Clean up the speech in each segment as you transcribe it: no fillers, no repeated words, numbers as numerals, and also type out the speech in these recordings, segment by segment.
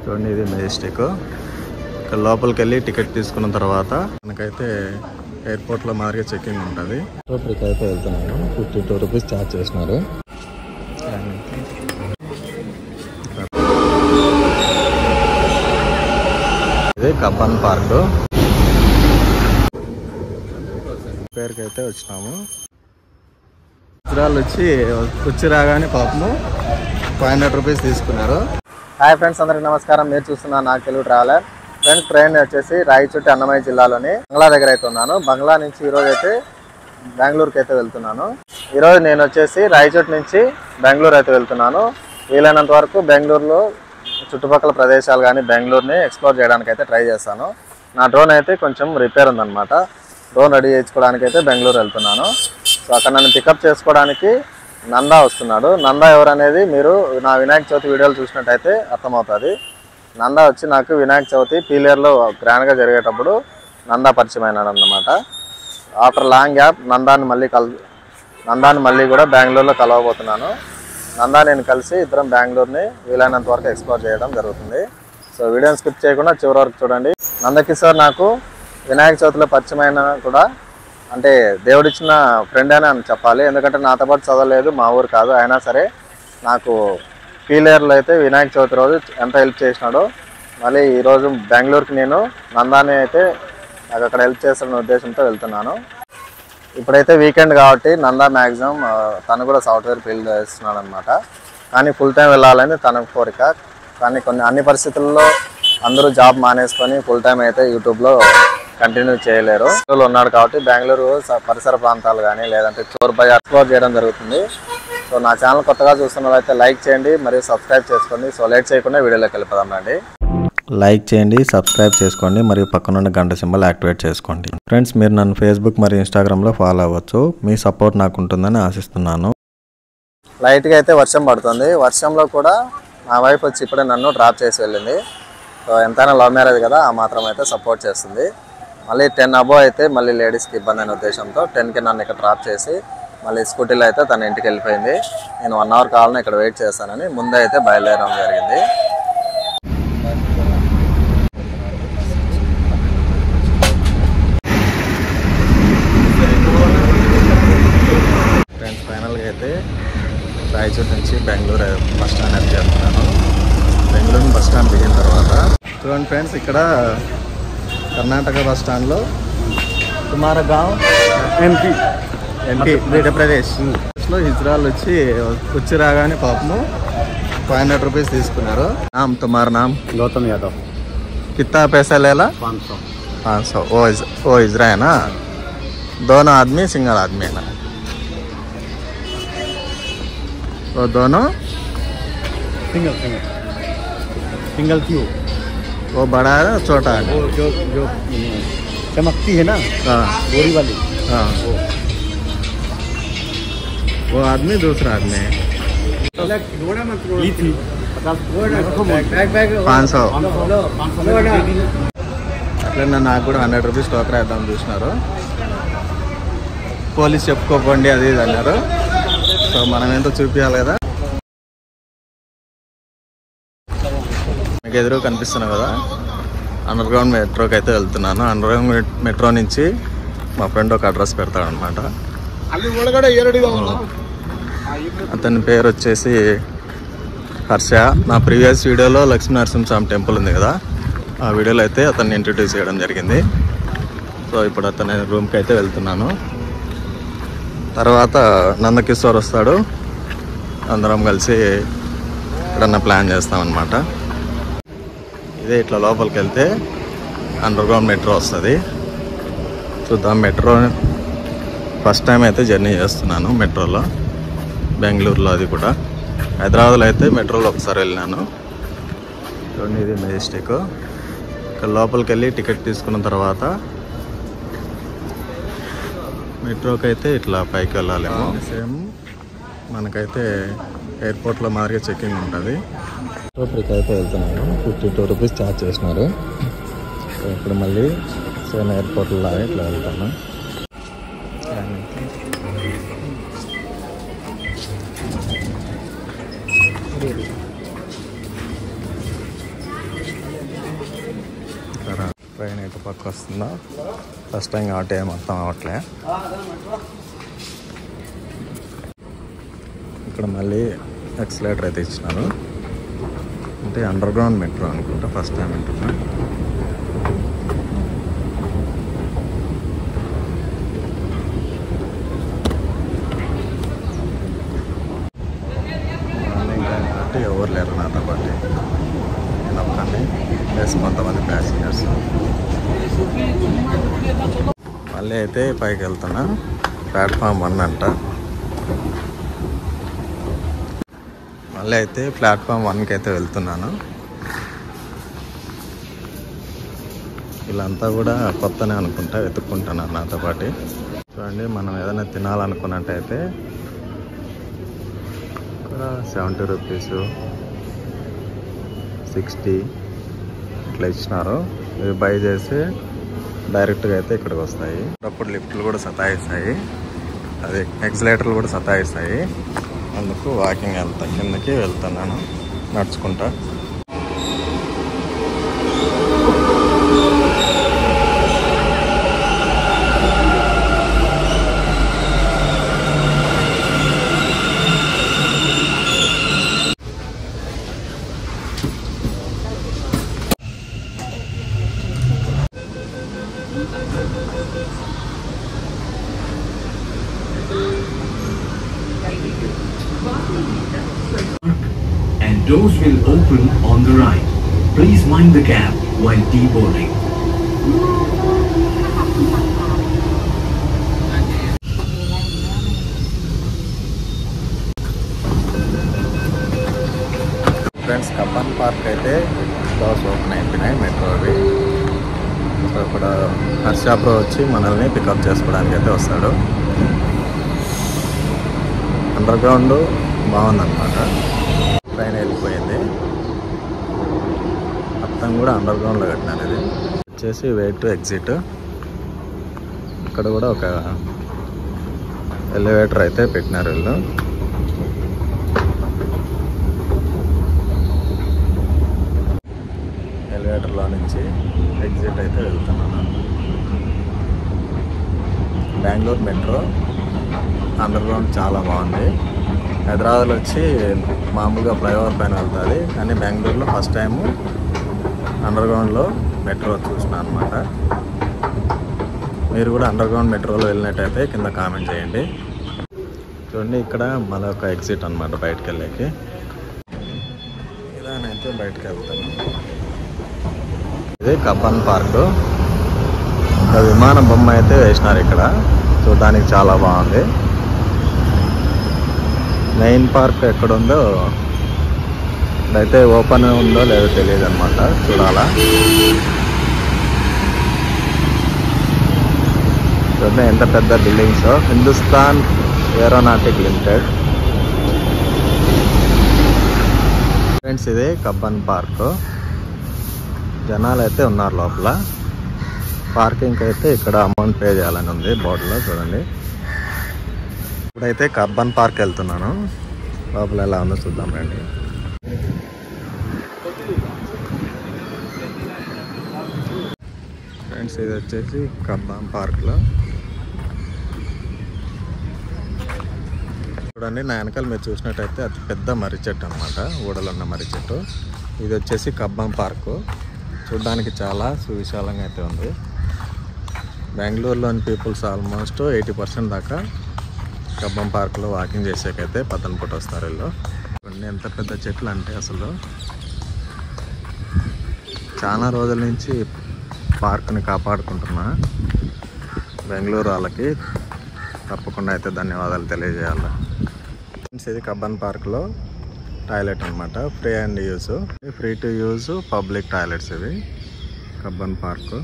చూడండి, ఇది మెజెస్టిక్. ఇక్కడ లోపలికి వెళ్ళి టికెట్ తీసుకున్న తర్వాత మనకైతే ఎయిర్పోర్ట్లో మాదిరిగా చెకింగ్ ఉంటుంది. లోపలికి అయితే వెళ్తున్నాను. 52 రూపీస్ ఛార్జ్ చేసినారు. ఇది కబ్బన్ పార్క్ పేరుకి అయితే వచ్చినాము. గుజరాలు వచ్చి రాగానే పాపము 500 రూపీస్ తీసుకున్నారు. హాయ్ ఫ్రెండ్స్, అందరికి నమస్కారం. మీరు చూస్తున్నారు నాకు తెలుగు ట్రావెలర్. ఫ్రెండ్స్, ట్రైన్ వచ్చేసి రాయచోటి అన్నమయ్య జిల్లాలోని బంగ్లా దగ్గర అయితే ఉన్నాను. బంగ్లా నుంచి ఈరోజు అయితే బెంగళూరుకి అయితే వెళ్తున్నాను. ఈరోజు నేను వచ్చేసి రాయచోటి నుంచి బెంగళూరు అయితే వెళ్తున్నాను. వీలైనంత వరకు బెంగళూరులో చుట్టుపక్కల ప్రదేశాలు కానీ బెంగళూరుని ఎక్స్ప్లోర్ చేయడానికి అయితే ట్రై చేస్తాను. నా డ్రోన్ అయితే కొంచెం రిపేర్ ఉందన్నమాట. డ్రోన్ రెడీ చేయించుకోవడానికి అయితే బెంగళూరు వెళ్తున్నాను. సో అక్కడ నన్ను పికప్ చేసుకోవడానికి నందా వస్తున్నాడు. నందా ఎవరనేది మీరు నా వినాయక చవితి వీడియోలు చూసినట్టయితే అర్థమవుతుంది. నందా వచ్చి నాకు వినాయక చవితి పీలేరులో గ్రాండ్గా జరిగేటప్పుడు నందా పరిచయం అయినాడు అన్నమాట. ఆఫ్టర్ లాంగ్ గ్యాప్ నందాన్ని మళ్ళీ కూడా బెంగళూరులో కలవబోతున్నాను. నందా నేను కలిసి ఇద్దరం బెంగళూరుని వీలైనంత వరకు ఎక్స్ప్లోర్ చేయడం జరుగుతుంది. సో వీడియోని స్కిప్ చేయకుండా చివరి వరకు చూడండి. నందకిషోర్ నాకు వినాయక చవితిలో పరిచయమైన కూడా అంటే దేవుడిచ్చిన ఫ్రెండ్ అని చెప్పాలి. ఎందుకంటే నాతో పాటు చదవలేదు, మా ఊరు కాదు. అయినా సరే నాకు పీలేరులో అయితే వినాయక చవితి రోజు ఎంత హెల్ప్ చేసినాడో మళ్ళీ ఈరోజు బెంగళూరుకి నేను నందాన్ని అయితే నాకు అక్కడ హెల్ప్ చేస్తున్న ఉద్దేశంతో వెళ్తున్నాను. ఇప్పుడైతే వీకెండ్ కాబట్టి నందా మ్యాక్సిమం తను కూడా సాఫ్ట్వేర్ ఫీల్డ్ చేస్తున్నాడు అనమాట. కానీ ఫుల్ టైం వెళ్ళాలని తన కోరిక. కానీ అన్ని పరిస్థితుల్లో అందరూ జాబ్ మానేసుకొని ఫుల్ టైం అయితే యూట్యూబ్లో కంటిన్యూ చేయలేరు. ఉన్నాడు కాబట్టి బెంగళూరు పరిసర ప్రాంతాలు కానీ లేదంటే చోర్ బై ఎక్స్ప్లోర్ చేయడం జరుగుతుంది. సో నా ఛానల్ కొత్తగా చూస్తున్న వాళ్ళైతే లైక్ చేయండి మరియు సబ్స్క్రైబ్ చేసుకోండి. సో లేట్ చేయకుండా వీడియోలోకి వెళ్ళిపోదాం రండి. లైక్ చేయండి, సబ్స్క్రైబ్ చేసుకోండి మరియు పక్కనున్న గంట సింబల్ యాక్టివేట్ చేసుకోండి. ఫ్రెండ్స్, మీరు నన్ను ఫేస్బుక్ మరియు ఇన్స్టాగ్రామ్లో ఫాలో అవ్వచ్చు. మీ సపోర్ట్ నాకు ఉంటుందని ఆశిస్తున్నాను. లైట్గా అయితే వర్షం పడుతుంది. వర్షంలో కూడా నా వైఫ్ వచ్చి ఇప్పుడే నన్ను డ్రాప్ చేసి వెళ్ళింది. సో ఎంతైనా లవ్ మ్యారేజ్ కదా, ఆ మాత్రం అయితే సపోర్ట్ చేస్తుంది. మళ్ళీ 10 అబో అయితే మళ్ళీ లేడీస్కి ఇబ్బంది అనే ఉద్దేశంతో 10కి నన్ను ఇక్కడ డ్రాప్ చేసి మళ్ళీ స్కూటీలో అయితే తన ఇంటికి వెళ్ళిపోయింది. నేను 1 అవర్ కావాలని ఇక్కడ వెయిట్ చేస్తానని ముందే అయితే బయలుదేరడం జరిగింది. ఫ్రెండ్స్, ఫైనల్గా అయితే రాయచూర్ నుంచి బెంగళూరు బస్ స్టాండ్ అయితే చేస్తున్నాను. బెంగళూరు బస్ స్టాండ్ దిగిన తర్వాత చూడండి ఫ్రెండ్స్, ఇక్కడ కర్ణాటక బస్ స్టాండ్లో తుమారా గావ్ ఎంపీ మధ్యప్రదేశ్లో హిజ్రాల్ వచ్చి రాగానే పాపము 500 రూపీస్ తీసుకున్నారు. నామ్ తుమారా నామ్ గౌతమ్ యాదవ్. కిత్తా पैसा लेला? 500. वो हिजरा है ना? दोनों आदमी सिंगल आदमी है ना? वो दोनों सिंगल क्यों? वो बड़ा है छोटा है? वो जो चमकती है ना, गोरी वाली, हाँ वो आदमी दूसरा आदमी है. 500. అట్లా నాకు కూడా 100 రూపీస్ టోకరా వేద్దాం చూసినారు. పోలీస్ చెప్పుకోకండి అది ఇది అన్నారు. సో మనం ఏంటో చూపించాలి కదా. మీకు ఎదురు కనిపిస్తున్నావు కదా, అండర్ గ్రౌండ్ మెట్రోకి అయితే వెళ్తున్నాను. అండర్ గ్రౌండ్ మెట్రో నుంచి మా ఫ్రెండ్ ఒక అడ్రస్ పెడతాడనమాట. అతని పేరు వచ్చేసి హర్ష. నా ప్రీవియస్ వీడియోలో లక్ష్మీ నరసింహస్వామి టెంపుల్ ఉంది కదా, ఆ వీడియోలో అయితే అతన్ని ఇంట్రడ్యూస్ చేయడం జరిగింది. సో ఇప్పుడు అతని రూమ్కి అయితే వెళ్తున్నాను. తర్వాత నందకిషోర్ వస్తాడు, అందరం కలిసి ఎక్కడన్నా ప్లాన్ చేస్తామన్నమాట. ఇదే ఇట్లా లోపలికి వెళ్తే అండర్ గ్రౌండ్ మెట్రో వస్తుంది. చూద్దాం. మెట్రో ఫస్ట్ టైం అయితే జర్నీ చేస్తున్నాను మెట్రోలో, బెంగళూరులో. అది కూడా హైదరాబాద్లో అయితే మెట్రోలో ఒకసారి వెళ్ళినాను. చూడండి, ఇది మెజెస్టిక్. ఇక్కడ లోపలికి వెళ్ళి టికెట్ తీసుకున్న తర్వాత మెట్రోకి అయితే ఇట్లా పైకి వెళ్ళాలేమో. సేమ్ మనకైతే ఎయిర్పోర్ట్లో మాదిరిగా చెకింగ్ ఉంటుంది. లోపలికి అయితే వెళ్తున్నాను. 52 రూపీస్ ఛార్జ్ చేసినారు. సో ఇప్పుడు మళ్ళీ సేమ్ ఎయిర్పోర్ట్లో లాగా ఇట్లా వెళ్తాను. ట్రైన్ ఎటు పక్క వస్తుందో ఫస్ట్ టైం కాబట్టి మొత్తం అవ్వట్లే. ఇక్కడ మళ్ళీ ఎక్సలేటర్ అయితే ఇచ్చినారు. అంటే అండర్ గ్రౌండ్ మెట్రో అనుకుంటా, ఫస్ట్ టైం వింటున్నా. మార్నింగ్ టైం కాబట్టి ఎవరు లేరు నాతో పాటు, నేను ఒక్కడిని ప్లస్ కొంతమంది ప్యాసింజర్స్. మళ్ళీ అయితే పైకి వెళ్తున్నా, ప్లాట్ఫామ్ 1 అంట. మళ్ళీ అయితే ప్లాట్ఫామ్ 1కి అయితే వెళ్తున్నాను. వీళ్ళంతా కూడా కొత్తనే అనుకుంటా, వెతుక్కుంటున్నారు నాతో పాటు. చూడండి, మనం ఏదైనా తినాలనుకున్నట్టయితే ఇక్కడ 70 రూపీస్, 60 ఇట్లా ఇచ్చినారు. ఇవి బై చేసి డైరెక్ట్గా అయితే ఇక్కడికి వస్తాయి. అప్పుడు లిఫ్ట్లు కూడా సతాయిస్తాయి, అది ఎక్సలేటర్లు కూడా సతాయిస్తాయి. అందుకు వాకింగ్ కిందకి వెళ్తున్నాను నడుచుకుంటా. And doors will open on the right. Please mind the gap while deboarding. Friends, Cubbon park అయితే డోర్స్ ఓపెన్ అయిపోయినాయి మెట్రోవి. సో ఇక్కడ హర్ష బ్రో వచ్చి మనల్ని పికప్ చేసుకోవడానికి అయితే వస్తాడు. అండర్ గ్రౌండ్ బాగుందన్నమాట. ట్రైన్ వెళ్ళిపోయింది, మొత్తం కూడా అండర్ గ్రౌండ్లో కట్టినారు. ఇది వచ్చేసి వే టు ఎగ్జిట్. ఇక్కడ కూడా ఒక ఎలివేటర్ అయితే పెట్టినారు వీళ్ళు. ఎలివేటర్లో నుంచి ఎగ్జిట్ అయితే వెళ్తున్నాను. బెంగళూరు మెట్రో అండర్ గ్రౌండ్ చాలా బాగుంది. హైదరాబాద్లో వచ్చి మామూలుగా ఫ్లైఓవర్ పైన వెళ్తుంది, కానీ బెంగళూరులో ఫస్ట్ టైము అండర్ గ్రౌండ్లో మెట్రో చూసినా అనమాట. మీరు కూడా అండర్ గ్రౌండ్ మెట్రోలో వెళ్ళినట్టయితే కింద కామెంట్ చేయండి. చూడండి, ఇక్కడ మరొక ఎగ్జిట్ అనమాట బయటకు వెళ్ళేకి. ఇలానైతే బయటకు వెళ్తాను. ఇది కబ్బన్ పార్క్. విమాన బొమ్మ అయితే వేసినారు ఇక్కడ, చూడడానికి చాలా బాగుంది. మెయిన్ పార్క్ ఎక్కడుందో అయితే ఓపెన్ ఉందో లేదో తెలియదు అనమాట, చూడాలా. చూడండి ఎంత పెద్ద buildings. Hindustan aeronautic limited. Friends, ఇది కబ్బన్ పార్క్. జనాలు అయితే ఉన్నారు లోపల. పార్కింగ్ అయితే ఇక్కడ అమౌంట్ పే చేయాలని ఉంది బోర్డులో, చూడండి. ఇప్పుడైతే కబ్బన్ పార్క్ వెళ్తున్నాను. లోపల ఎలా ఉందో చూద్దాం రండి. ఫ్రెండ్స్, ఇది వచ్చేసి కబ్బన్ పార్క్లో చూడండి. నా వెనకాల మీరు చూసినట్టయితే అతి పెద్ద మర్రి చెట్టు అనమాట, ఊడలో ఉన్న మర్రి చెట్టు. ఇది వచ్చేసి కబ్బన్ పార్కు. చూడడానికి చాలా సువిశాలంగా అయితే ఉంది. బెంగళూరులోని పీపుల్స్ ఆల్మోస్ట్ 80% దాకా కబ్బన్ పార్క్లో వాకింగ్ చేసేకైతే పద్దనపూట వస్తారు వీళ్ళు. చూడండి ఎంత పెద్ద చెట్లు అంటే, అసలు చాలా రోజుల నుంచి పార్క్ని కాపాడుకుంటున్నా. బెంగళూరు వాళ్ళకి తప్పకుండా అయితే ధన్యవాదాలు తెలియజేయాలి. ఇది కబ్బన్ పార్క్లో టాయిలెట్ అనమాట, free and use, free to use public toilets ఇవి. కబ్బన్ పార్కు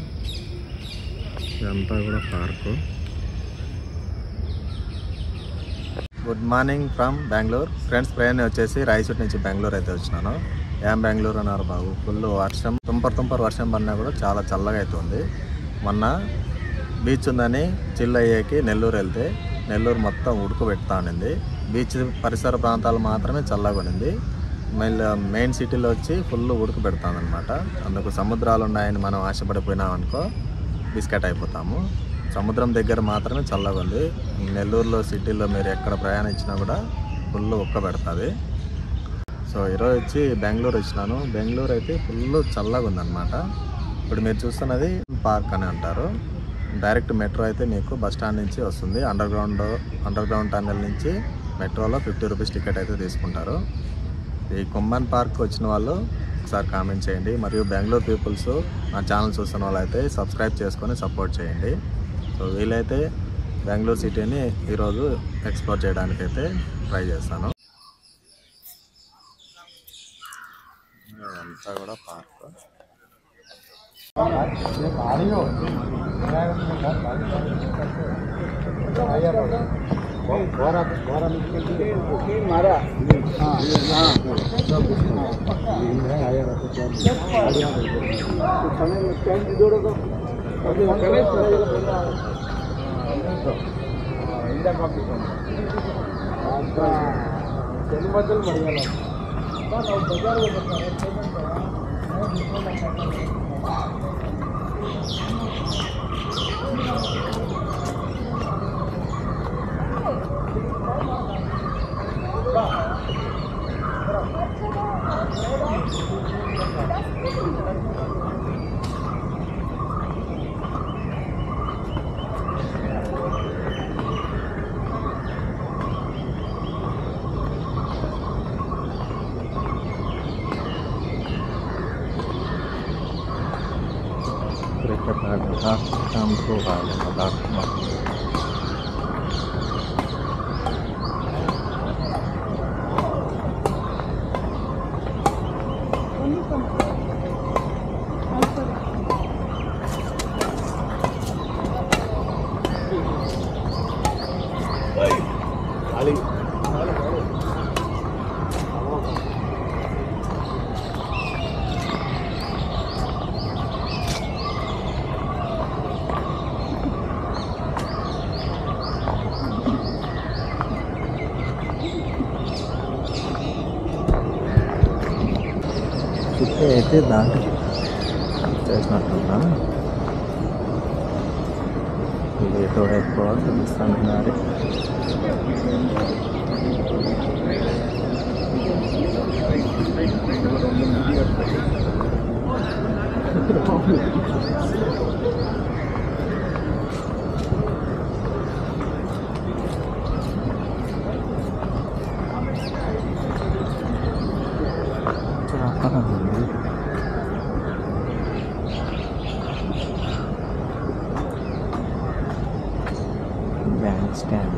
ఇదంతా కూడా park. Good morning from Bengaluru. Friends, train వచ్చేసి రాయచోటి నుంచి బెంగళూరు అయితే వచ్చినాను. ఏం బెంగళూరు అన్నారు బాబు, ఫుల్ వర్షం, తుంపర్ వర్షం పడినా కూడా చాలా చల్లగా అవుతుంది. మొన్న బీచ్ ఉందని చిల్ అయ్యేకి నెల్లూరు వెళ్తే నెల్లూరు మొత్తం ఉడకబెడతా ఉండింది. బీచ్ పరిసర ప్రాంతాలు మాత్రమే చల్లగా ఉండింది. మళ్ళీ మెయిన్ సిటీలో వచ్చి ఫుల్ ఉడకబెడతాం అనమాట. అందుకు సముద్రాలు ఉన్నాయని మనం ఆశపడిపోయినాం అనుకో బిస్కెట్ అయిపోతాము. సముద్రం దగ్గర మాత్రమే చల్లగా ఉంది. నెల్లూరులో సిటీలో మీరు ఎక్కడ ప్రయాణించినా కూడా ఫుల్ ఉక్కబెడుతుంది. సో ఈరోజు వచ్చి బెంగళూరు వచ్చినాను. బెంగళూరు అయితే ఫుల్ చల్లగా ఉందన్నమాట. ఇప్పుడు మీరు చూస్తున్నది పార్క్ అని అంటారు. డైరెక్ట్ మెట్రో అయితే మీకు బస్ స్టాండ్ నుంచి వస్తుంది. అండర్ గ్రౌండ్ టన్నెల్ నుంచి మెట్రోలో 50 రూపీస్ టికెట్ అయితే తీసుకుంటారు. ఈ కుంభన్ పార్క్ వచ్చిన వాళ్ళు ఒకసారి కామెంట్ చేయండి. మరియు బెంగళూరు పీపుల్స్ నా ఛానల్ చూస్తున్న వాళ్ళు అయితే సబ్స్క్రైబ్ చేసుకొని సపోర్ట్ చేయండి. సో వీలైతే బెంగళూరు సిటీని ఈరోజు ఎక్స్ప్లోర్ చేయడానికి అయితే ట్రై చేస్తాను. అంతా కూడా పార్క్. అయితే దాంట్లో చేసినట్టున్నా ఇది ఎటో ఎక్కువ తెలుస్తున్నారు. బ్యాంక్ స్టాండ్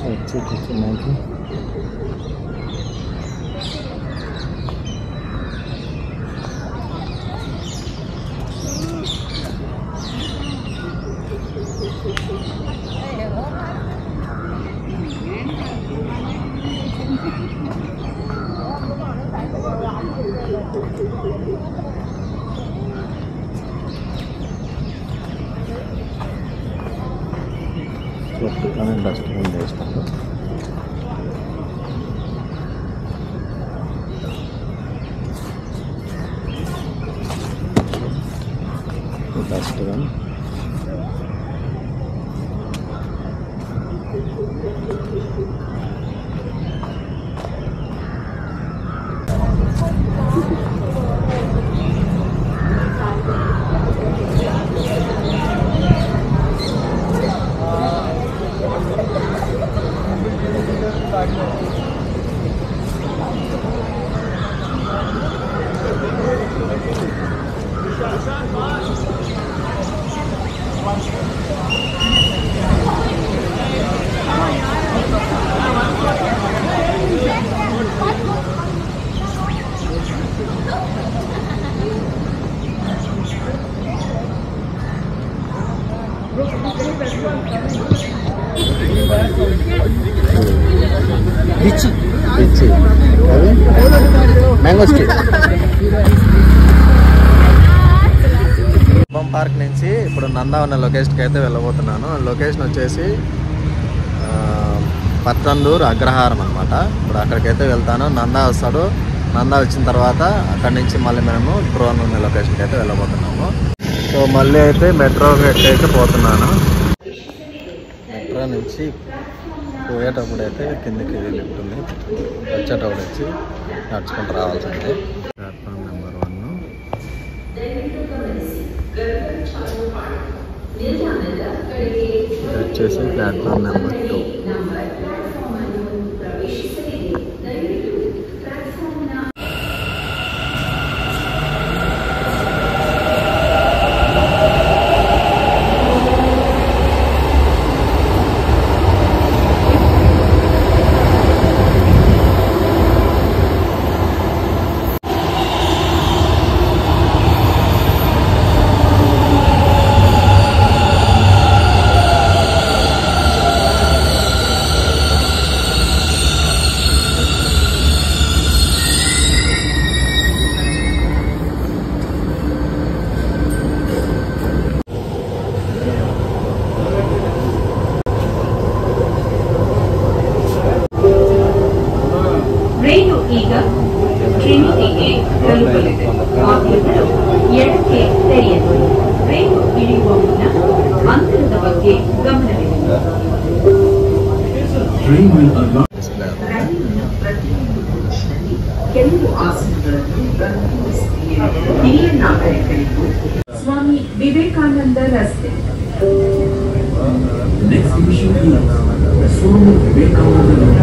వచ్చి కూర్చున్నాకి కానీ డస్ట్బిన్ వేస్తాను. డస్ట్బిన్ పిచ్చి అది మ్యాంగో స్ట్రీట్. కుప్పం పార్క్ నుంచి ఇప్పుడు నందా ఉన్న లొకేషన్కి అయితే వెళ్ళబోతున్నాను. లొకేషన్ వచ్చేసి పత్తందూర్ అగ్రహారం అనమాట. ఇప్పుడు అక్కడికైతే వెళ్తాను. నందా వస్తాడు. నందా వచ్చిన తర్వాత అక్కడి నుంచి మళ్ళీ మేము డ్రోన్ ఉన్న లొకేషన్కి అయితే వెళ్ళబోతున్నాము. సో మళ్ళీ అయితే మెట్రో అయితే పోతున్నాను. మెట్రో నుంచి పోయేటప్పుడు అయితే కిందకి లిఫ్ట్ ఉంది, వచ్చేటప్పుడు వచ్చి నడుచుకుంటూ రావాల్సిందే. ప్లాట్ఫామ్ నెంబర్ 1 వచ్చేసి ప్లాట్ఫామ్ నెంబర్ 2. ರೈಲು ಈಗ ಟ್ರಿನಿಟಿಗೆ ತಲುಪಲಿದೆ. ವಾಹನಗಳು ಎಡಕ್ಕೆ ತೆರೆಯಲು ರೈಲು ಇಳಿಯುವ ಮುನ್ನ ಅಂತರದ ಬಗ್ಗೆ ಗಮನವಿದೆ. ಕೆಲವು ಆಸನಗಳನ್ನು ಹಿರಿಯ ನಾಗರಿಕರಿಗೂ ಸ್ವಾಮಿ ವಿವೇಕಾನಂದ ರಸ್ತೆ. Next station is Swami Vivekananda Road.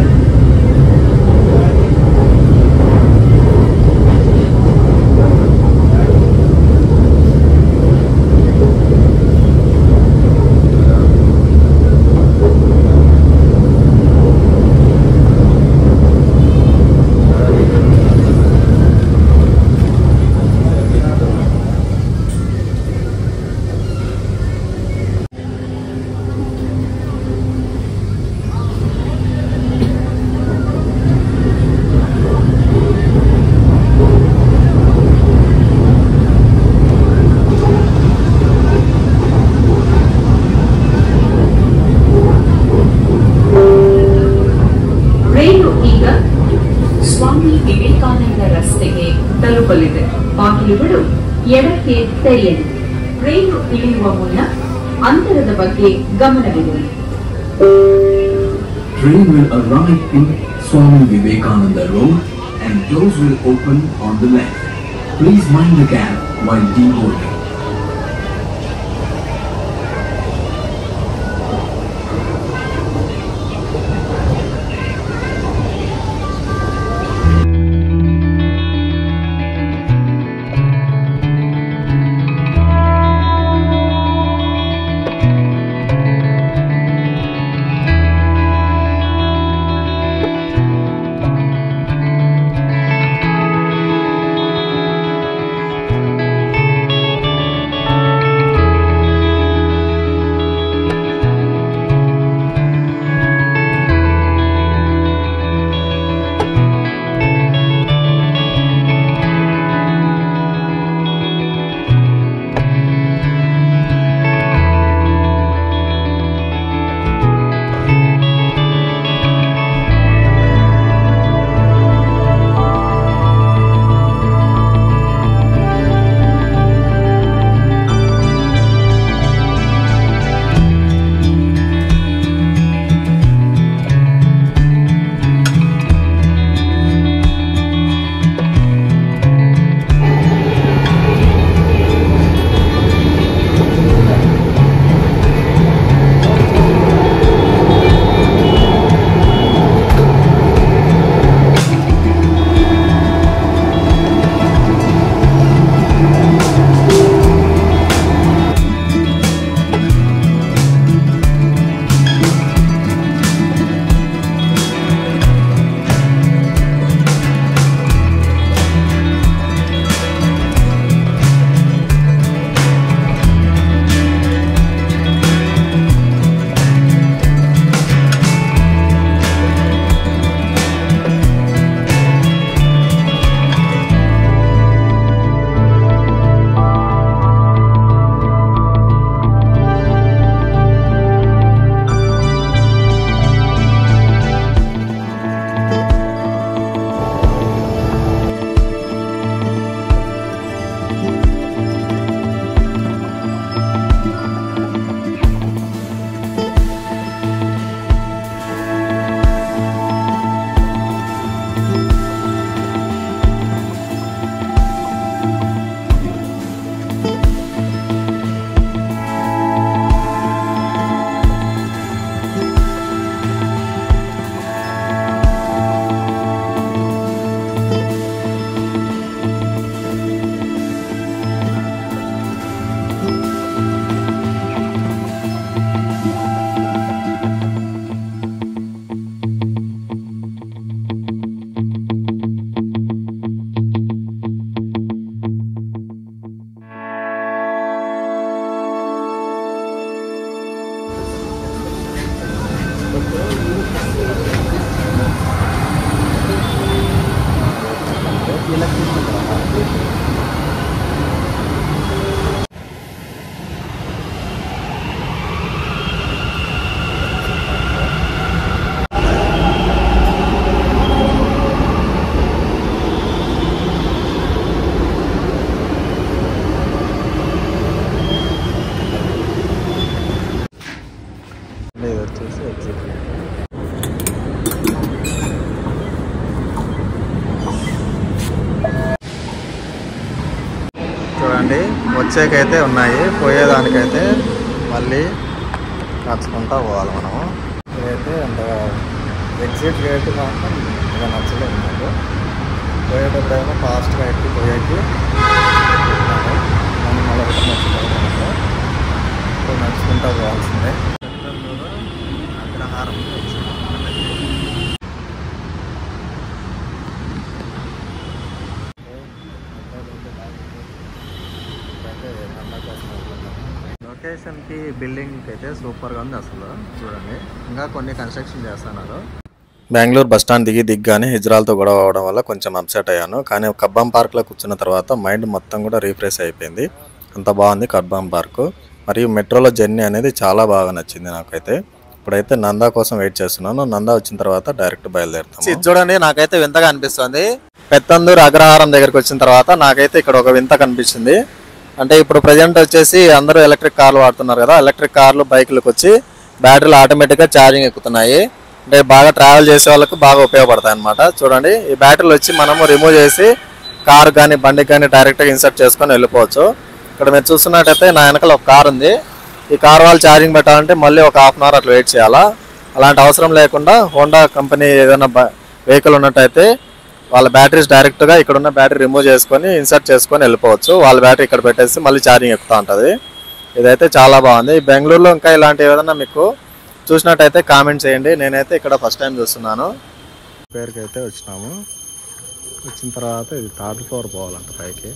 ತಲುಪಲಿದೆ. ಬಾಗಿಲುಗಳು ಎಡಕ್ಕೆ ತೆರೆಯಲಿವೆ. ರೈಲು ಇಳಿಯುವ ಮುನ್ನ ಅಂತರದ ಬಗ್ಗೆ ಗಮನವಿದೆ. Train will arrive in Swami Vivekananda Road and doors will open on the left. Please mind the gap while deboarding. వచ్చేకైతే ఉన్నాయి, పోయేదానికైతే మళ్ళీ నడుచుకుంటా పోవాలి మనము. ఇదైతే అంతగా ఎగ్జిట్ గేట్ మాత్రం ఇంకా నచ్చలేదు నాకు. పోయేటప్పుడు ఏమో ఫాస్ట్గా ఎక్కి పోయేకి మనం మళ్ళీ రిటర్న్ నచ్చుకోవాలి. ఇప్పుడు నడుచుకుంటా పోవాల్సిందే. అగ్రహారం లొకేషన్కి బిల్డింగ్కి అయితే సూపర్గా ఉంది అసలు. చూడండి, ఇంకా కొన్ని కన్స్ట్రక్షన్ చేస్తున్నారు. బెంగళూరు బస్ స్టాండ్ దిగ్గానే హిజ్రాలతో గొడవ అవడం వల్ల కొంచెం అప్సెట్ అయ్యాను. కానీ కబ్బాం పార్క్లో కూర్చున్న తర్వాత మైండ్ మొత్తం కూడా రీఫ్రెష్ అయిపోయింది. అంత బాగుంది కబ్బాం పార్కు. మరియు మెట్రోలో జర్నీ అనేది చాలా బాగా నచ్చింది నాకైతే. ఇప్పుడైతే నందా కోసం వెయిట్ చేస్తున్నాను. నందా వచ్చిన తర్వాత డైరెక్ట్ బయలుదేరుతాను. ఇది చూడండి, నాకైతే వింతగా అనిపిస్తుంది. పెత్తందూరు అగ్రహారం దగ్గరికి వచ్చిన తర్వాత నాకైతే ఇక్కడ ఒక వింత కనిపించింది. అంటే ఇప్పుడు ప్రజెంట్ వచ్చేసి అందరూ ఎలక్ట్రిక్ కార్లు వాడుతున్నారు కదా. ఎలక్ట్రిక్ కార్లు బైకులకు వచ్చి బ్యాటరీలు ఆటోమేటిక్గా ఛార్జింగ్ ఎక్కుతున్నాయి. అంటే బాగా ట్రావెల్ చేసే వాళ్ళకు బాగా ఉపయోగపడతాయి అన్నమాట. చూడండి, ఈ బ్యాటరీలు వచ్చి మనము రిమూవ్ చేసి కారు కానీ బండికి కానీ డైరెక్ట్గా ఇన్సర్ట్ చేసుకొని వెళ్ళిపోవచ్చు. ఇక్కడ మీరు చూస్తున్నట్టయితే నా వెనకాల ఒక కారు ఉంది. ఈ కార్ వాళ్ళు ఛార్జింగ్ పెట్టాలంటే మళ్ళీ ఒక హాఫ్ అన్ అవర్ అట్లా వెయిట్ చేయాలా. అలాంటి అవసరం లేకుండా హోండా కంపెనీ ఏదైనా వెహికల్ ఉన్నట్టయితే వాళ్ళ బ్యాటరీస్ డైరెక్ట్గా ఇక్కడ ఉన్న బ్యాటరీ రిమూవ్ చేసుకొని ఇన్సర్ట్ చేసుకొని వెళ్ళిపోవచ్చు. వాళ్ళ బ్యాటరీ ఇక్కడ పెట్టేసి మళ్ళీ ఛార్జింగ్ ఎక్కుతూ ఉంటుంది. ఇదైతే చాలా బాగుంది. బెంగళూరులో ఇంకా ఇలాంటివి ఏదైనా మీకు చూసినట్టయితే కామెంట్ చేయండి. నేనైతే ఇక్కడ ఫస్ట్ టైం చూస్తున్నాను. పేరుకి అయితే వచ్చినాము. వచ్చిన తర్వాత ఇది థర్డ్ ఫ్లోర్ పోవాలంట పైకి.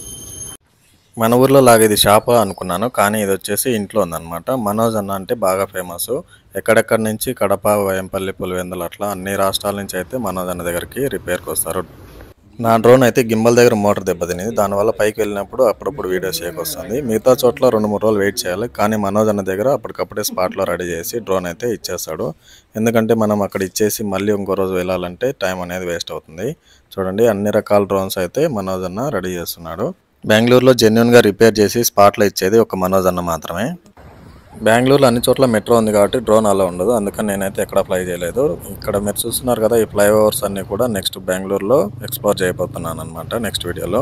మన ఊర్లో లాగా ఇది షాప్ అనుకున్నాను, కానీ ఇది వచ్చేసి ఇంట్లో ఉందన్నమాట. మనోజ్ అన్న అంటే బాగా ఫేమస్. ఎక్కడెక్కడి నుంచి కడప, వేంపల్లి, పులివెందులు అట్లా అన్ని రాష్ట్రాల నుంచి అయితే మనోజ్ అన్న దగ్గరికి రిపేర్కి వస్తారు. నా డ్రోన్ అయితే గింబల్ దగ్గర మోటార్ దెబ్బతినింది. దానివల్ల పైకి వెళ్ళినప్పుడు అప్పుడప్పుడు వీడియోస్ చేయకొస్తుంది. మిగతా చోట్ల 2-3 రోజులు వెయిట్ చేయాలి. కానీ మనోజ్ అన్న దగ్గర అప్పటికప్పుడే స్పాట్లో రెడీ చేసి డ్రోన్ అయితే ఇచ్చేస్తాడు. ఎందుకంటే మనం అక్కడ ఇచ్చేసి మళ్ళీ ఇంకో రోజు వెళ్ళాలంటే టైం అనేది వేస్ట్ అవుతుంది. చూడండి, అన్ని రకాల డ్రోన్స్ అయితే మనోజ్ అన్న రెడీ చేస్తున్నాడు. బెంగళూరులో జెన్యున్గా రిపేర్ చేసి స్పాట్లో ఇచ్చేది ఒక మనోజ్ అన్న మాత్రమే. బెంగళూరులో అన్ని చోట్ల మెట్రో ఉంది కాబట్టి డ్రోన్ అలా ఉండదు. అందుకని నేనైతే ఎక్కడ ఫ్లై చేయలేదు. ఇక్కడ మీరు చూస్తున్నారు కదా, ఈ ఫ్లైఓవర్స్ అన్ని కూడా నెక్స్ట్ బెంగళూరులో ఎక్స్ప్లోర్ చేయబోతున్నాను అనమాట నెక్స్ట్ వీడియోలో.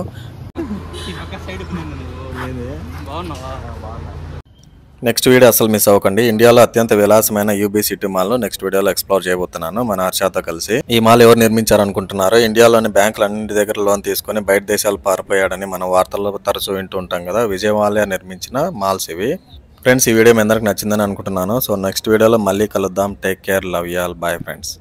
నెక్స్ట్ వీడియో అసలు మిస్ అవ్వకండి. ఇండియాలో అత్యంత విలాసమైన యూబీ సిటీ మాల్ను నెక్స్ట్ వీడియోలో ఎక్స్ప్లోర్ చేయబోతున్నాను మన హర్షతో కలిసి. ఈ మాల్ ఎవరు నిర్మించారనుకుంటున్నారో, ఇండియాలోని బ్యాంకులు అన్నింటి దగ్గర లోన్ తీసుకొని బయట దేశాలు పారిపోయాడని మనం వార్తల్లో తరచూ వింటూ ఉంటాం కదా. విజయ్ మాల్యా నిర్మించిన మాల్స్ ఇవి. ఫ్రెండ్స్, ఈ వీడియో మీ అందరికి నచ్చిందని అనుకుంటున్నాను. సో నెక్స్ట్ వీడియోలో మళ్ళీ కలుద్దాం. Take care, love you all, bye friends.